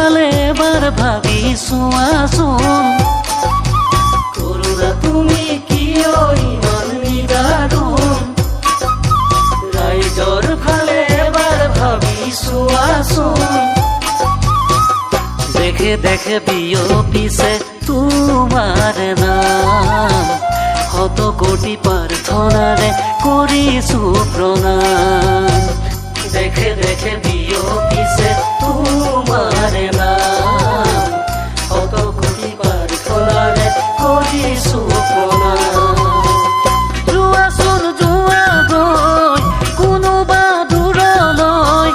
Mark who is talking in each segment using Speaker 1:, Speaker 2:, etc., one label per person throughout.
Speaker 1: ফালে এবাৰ ভাবি চোৱাচোন কৰোনা তুমি কিয় ইমান নিদাৰুণ ৰাইজৰ ফালে এবাৰ ভাবি চোৱাচোন দেখে দেখে বিয়পিছে তোমাৰ নাম শত কোটি প্ৰাৰ্থনাৰে কৰিছো প্ৰণাম দেখে দেখে বিয়পিছে তোমাৰ নাম শত কোটি প্ৰাৰ্থনাৰে কৰিছো প্ৰণাম যোৱাচোন যোৱা গৈ কোনোবা দূৰলৈ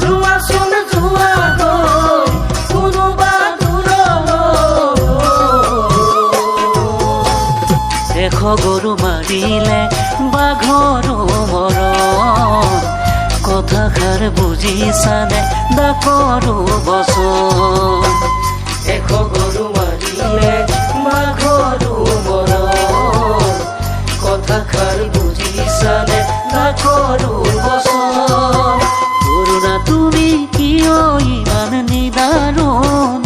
Speaker 1: যোৱাচোন যোৱা গৈ কোনোবা দূৰলৈ এশ গৰু মাৰিলে বাঘৰো মৰণ কথাষাৰ বুজিছানে ডাকৰো বচন এশ গৰু মাৰিলে বাঘৰো মৰণ কথাষাৰ বুজিছানে ডাকৰো বচন কৰোনা তুমি কিয় ইমান নিদাৰুণ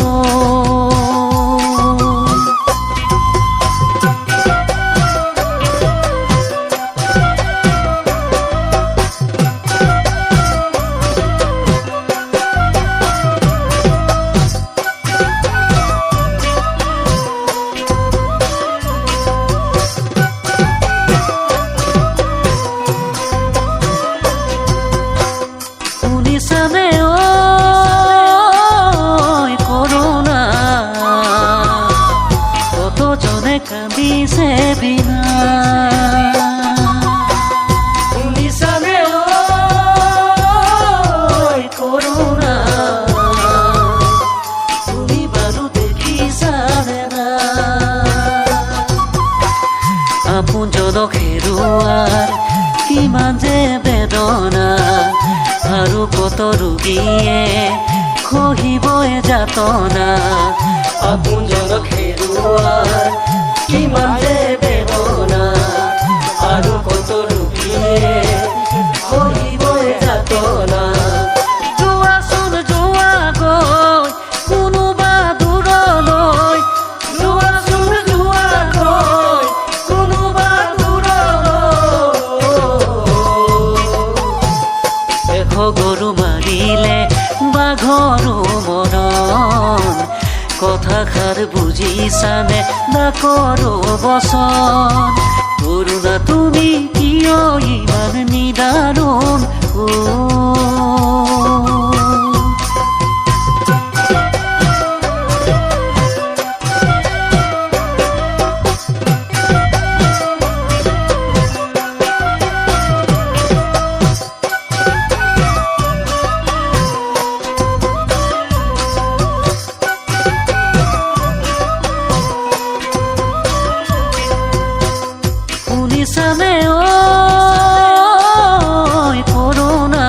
Speaker 1: শুনিছানে কৰোনা কতজনে কান্দিছে বিনা শুনিছানে কৰোনা তুমি বাৰু দেখিছানে না আপোনজনক হেৰুৱাৰ কিমান যে বেদনা আৰু কত ৰোগীয়ে সহিবই যাতনা আপোনজনক হেৰুৱাৰ কিমান যে বেদনা আৰু কত ৰোগীয়ে সহিবই যাতনা যোৱাচোন যোৱা গৈ কোনোবা দূৰলৈ যোৱাচোন যোৱা গৈ কোনোবা দূৰলৈ এশ গৰু মাৰিলে বাঘৰো মৰণ কথাষাৰ বুজিছানে ডাকৰো বচন কৰোনা তুমি কিয় ইমান নিদাৰুণ শুনিছানে কৰোনা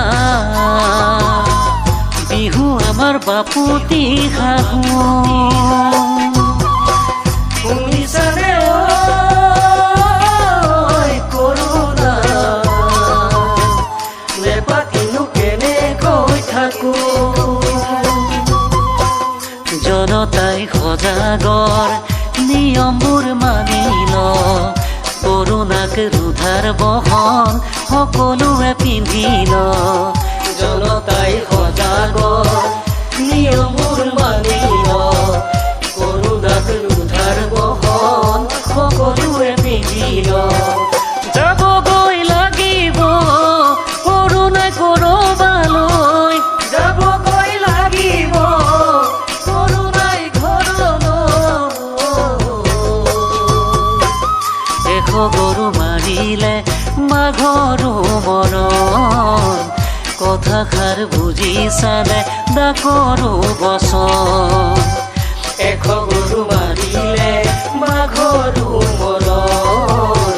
Speaker 1: বিহু আমাৰ বাপুতি শাহু শুনিছানে কৰোনা নেপাতিনো কেনেকৈ থাকো জনতাই সজাগৰ নিয়মবোৰ মানি ল কৰোনাক ৰোধাৰ বহন সকলোৱে পিন্ধিল জনতাই সজাগৰ নিয়মবোৰ মানিল কৰোনাক ৰোধাৰ বহন সকলোৱে পিন্ধিল যাবগৈ লাগিব কৰোনাই কৰবালৈ যাবগৈ লাগিব কৰোনাই ঘৰলৈ এশ গৰু মাৰিলে বাঘৰো মৰণ কথাষাৰ বুজিছানে ডাকৰো বচন এশ গৰু মাৰিলে বাঘৰো মৰণ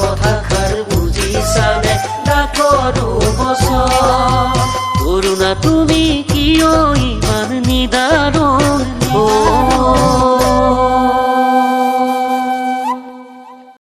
Speaker 1: কথাষাৰ বুজিছানে ডাকৰো বচন কৰোনা তুমি কিয় ইমান নিদাৰুণ